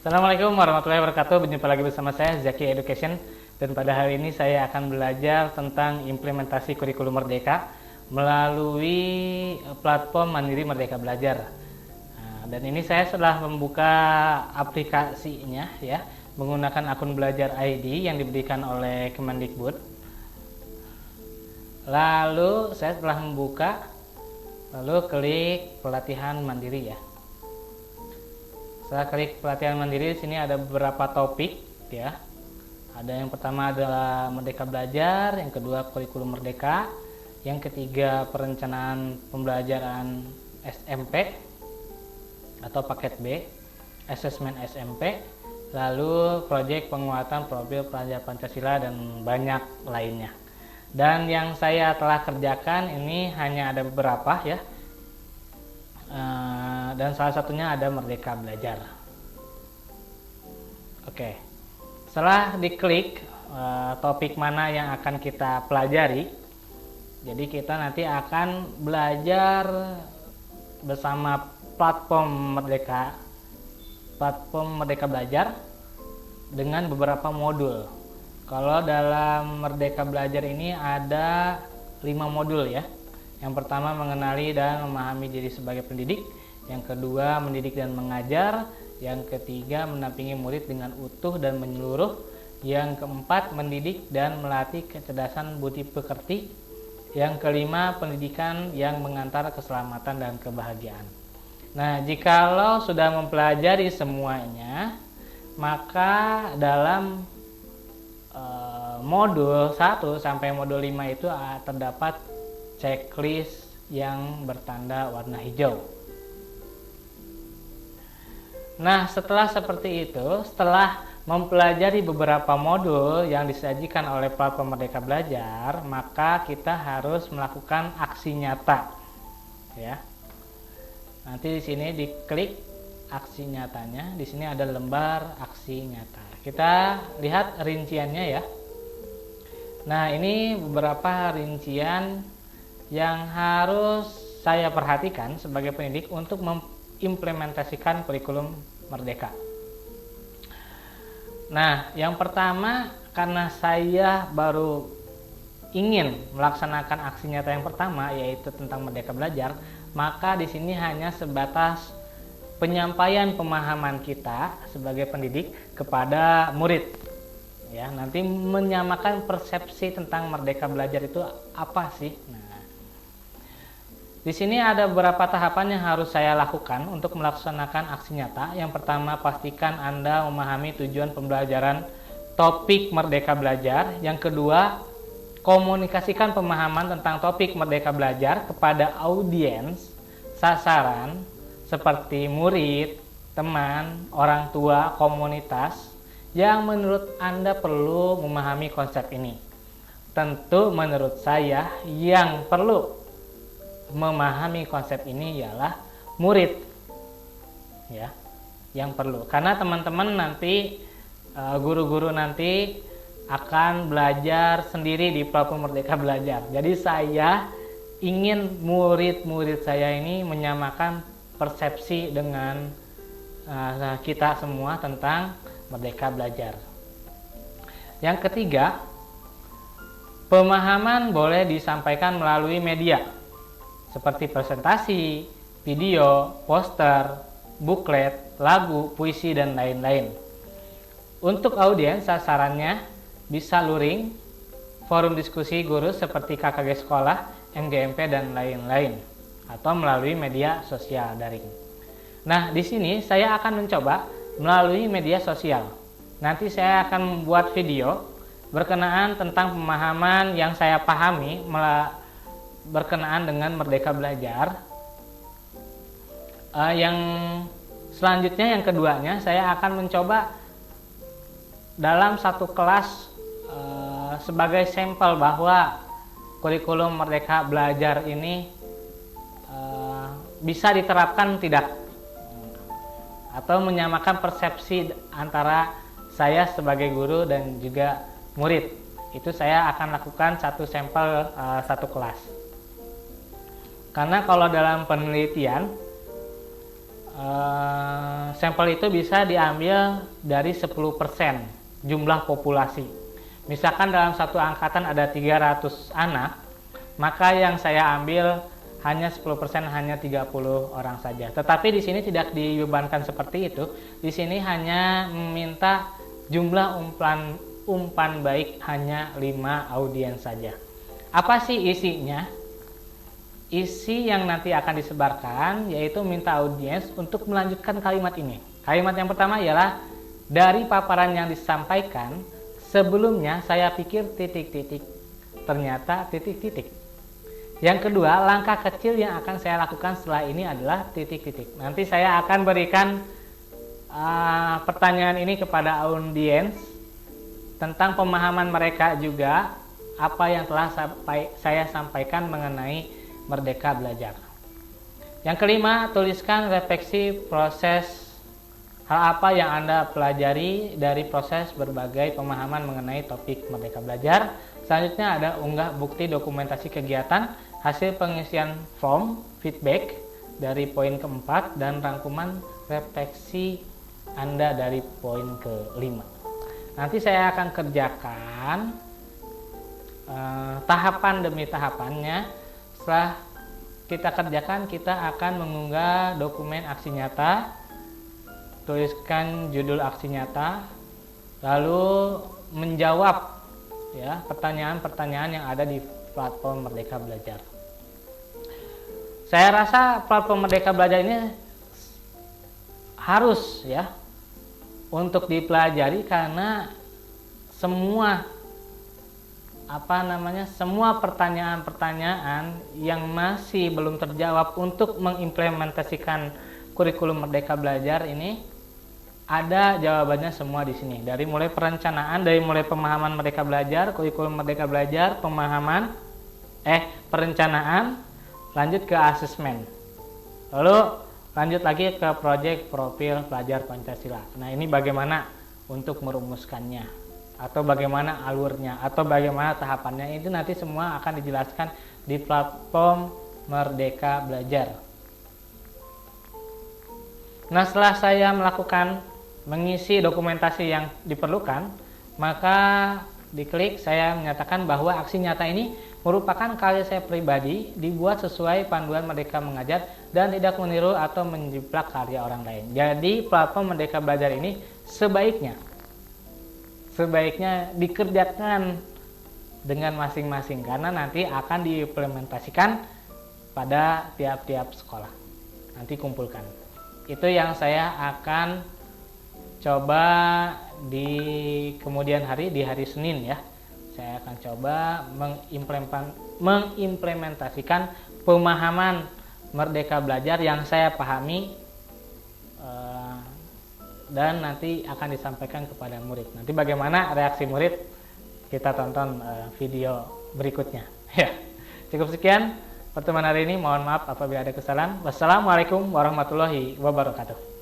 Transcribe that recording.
Assalamualaikum warahmatullahi wabarakatuh. Berjumpa lagi bersama saya Zaki Education, dan pada hari ini saya akan belajar tentang implementasi kurikulum Merdeka melalui platform Mandiri Merdeka Belajar. Dan ini saya setelah membuka aplikasinya ya, menggunakan akun belajar ID yang diberikan oleh Kemendikbud. Lalu saya setelah membuka, lalu klik pelatihan mandiri ya. Setelah klik pelatihan mandiri, di sini ada beberapa topik ya. Ada yang pertama adalah Merdeka Belajar, yang kedua kurikulum Merdeka, yang ketiga perencanaan pembelajaran SMP atau paket B, asesmen SMP, lalu proyek penguatan profil pelajar Pancasila dan banyak lainnya. Dan yang saya telah kerjakan ini hanya ada beberapa ya. Dan salah satunya ada Merdeka Belajar. Oke, setelah diklik topik mana yang akan kita pelajari, jadi kita nanti akan belajar bersama platform Merdeka Belajar dengan beberapa modul. Kalau dalam Merdeka Belajar ini ada 5 modul ya. Yang pertama mengenali dan memahami diri sebagai pendidik, yang kedua mendidik dan mengajar, yang ketiga mendampingi murid dengan utuh dan menyeluruh, yang keempat mendidik dan melatih kecerdasan budi pekerti, yang kelima pendidikan yang mengantar keselamatan dan kebahagiaan. Nah, jikalau sudah mempelajari semuanya, maka dalam modul 1 sampai modul 5 itu terdapat checklist yang bertanda warna hijau. Nah, setelah seperti itu, setelah mempelajari beberapa modul yang disajikan oleh platform Merdeka Belajar, maka kita harus melakukan aksi nyata. Ya. Nanti di sini diklik aksi nyatanya, di sini ada lembar aksi nyata. Kita lihat rinciannya ya. Nah, ini beberapa rincian yang harus saya perhatikan sebagai pendidik untuk mengimplementasikan kurikulum Merdeka. Nah, yang pertama, karena saya baru ingin melaksanakan aksi nyata yang pertama, yaitu tentang Merdeka Belajar, maka di sini hanya sebatas penyampaian pemahaman kita sebagai pendidik kepada murid. Ya, nanti menyamakan persepsi tentang Merdeka Belajar itu apa sih? Nah, di sini ada beberapa tahapan yang harus saya lakukan untuk melaksanakan aksi nyata. Yang pertama, pastikan Anda memahami tujuan pembelajaran topik Merdeka Belajar. Yang kedua, komunikasikan pemahaman tentang topik Merdeka Belajar kepada audiens sasaran seperti murid, teman, orang tua, komunitas yang menurut Anda perlu memahami konsep ini. Tentu menurut saya yang perlu memahami konsep ini ialah murid ya, yang perlu, karena teman-teman nanti guru-guru nanti akan belajar sendiri di platform Merdeka Belajar. Jadi saya ingin murid-murid saya ini menyamakan persepsi dengan kita semua tentang Merdeka Belajar. Yang ketiga, pemahaman boleh disampaikan melalui media seperti presentasi, video, poster, buklet, lagu, puisi, dan lain-lain. Untuk audiens sasarannya bisa luring, forum diskusi guru seperti KKG Sekolah, MGMP, dan lain-lain, atau melalui media sosial daring. Nah, di sini saya akan mencoba melalui media sosial. Nanti saya akan membuat video berkenaan tentang pemahaman yang saya pahami berkenaan dengan Merdeka Belajar. Yang selanjutnya, yang keduanya, saya akan mencoba dalam satu kelas sebagai sampel bahwa kurikulum Merdeka Belajar ini bisa diterapkan tidak, atau menyamakan persepsi antara saya sebagai guru dan juga murid. Itu saya akan lakukan satu sampel satu kelas. Karena kalau dalam penelitian sampel itu bisa diambil dari 10% jumlah populasi. Misalkan dalam satu angkatan ada 300 anak, maka yang saya ambil hanya 10%, hanya 30 orang saja. Tetapi di sini tidak dibebankan seperti itu. Di sini hanya meminta jumlah umpan baik hanya 5 audiens saja. Apa sih isinya? Isi yang nanti akan disebarkan yaitu minta audiens untuk melanjutkan kalimat ini. Kalimat yang pertama ialah, dari paparan yang disampaikan sebelumnya saya pikir titik-titik, ternyata titik-titik. Yang kedua, langkah kecil yang akan saya lakukan setelah ini adalah titik-titik. Nanti saya akan berikan pertanyaan ini kepada audiens tentang pemahaman mereka juga apa yang telah saya sampaikan mengenai Merdeka Belajar. Yang kelima, tuliskan refleksi proses hal apa yang Anda pelajari dari proses berbagai pemahaman mengenai topik Merdeka Belajar. Selanjutnya ada unggah bukti dokumentasi kegiatan, hasil pengisian form, feedback dari poin keempat, dan rangkuman refleksi Anda dari poin kelima. Nanti saya akan kerjakan tahapan demi tahapannya. Setelah kita kerjakan, kita akan mengunggah dokumen aksi nyata, tuliskan judul aksi nyata, lalu menjawab ya pertanyaan-pertanyaan yang ada di platform Merdeka Belajar. Saya rasa platform Merdeka Belajar ini harus ya untuk dipelajari karena semua semua pertanyaan-pertanyaan yang masih belum terjawab untuk mengimplementasikan kurikulum Merdeka Belajar ini ada jawabannya semua di sini. Dari mulai perencanaan, dari mulai pemahaman Merdeka Belajar, kurikulum Merdeka Belajar, perencanaan, lanjut ke asesmen. Lalu lanjut lagi ke proyek profil pelajar Pancasila. Nah, ini bagaimana untuk merumuskannya, atau bagaimana alurnya, atau bagaimana tahapannya, itu nanti semua akan dijelaskan di platform Merdeka Belajar. Nah, setelah saya mengisi dokumentasi yang diperlukan, maka diklik saya menyatakan bahwa aksi nyata ini merupakan karya saya pribadi, dibuat sesuai panduan Merdeka Mengajar dan tidak meniru atau menjiplak karya orang lain. Jadi platform Merdeka Belajar ini sebaiknya dikerjakan dengan masing-masing karena nanti akan diimplementasikan pada tiap-tiap sekolah. Nanti kumpulkan. Itu yang saya akan coba di kemudian hari, di hari Senin ya. Saya akan coba mengimplementasikan pemahaman Merdeka Belajar yang saya pahami, dan nanti akan disampaikan kepada murid. Nanti bagaimana reaksi murid, kita tonton video berikutnya. Ya, cukup sekian pertemuan hari ini. Mohon maaf apabila ada kesalahan. Wassalamualaikum warahmatullahi wabarakatuh.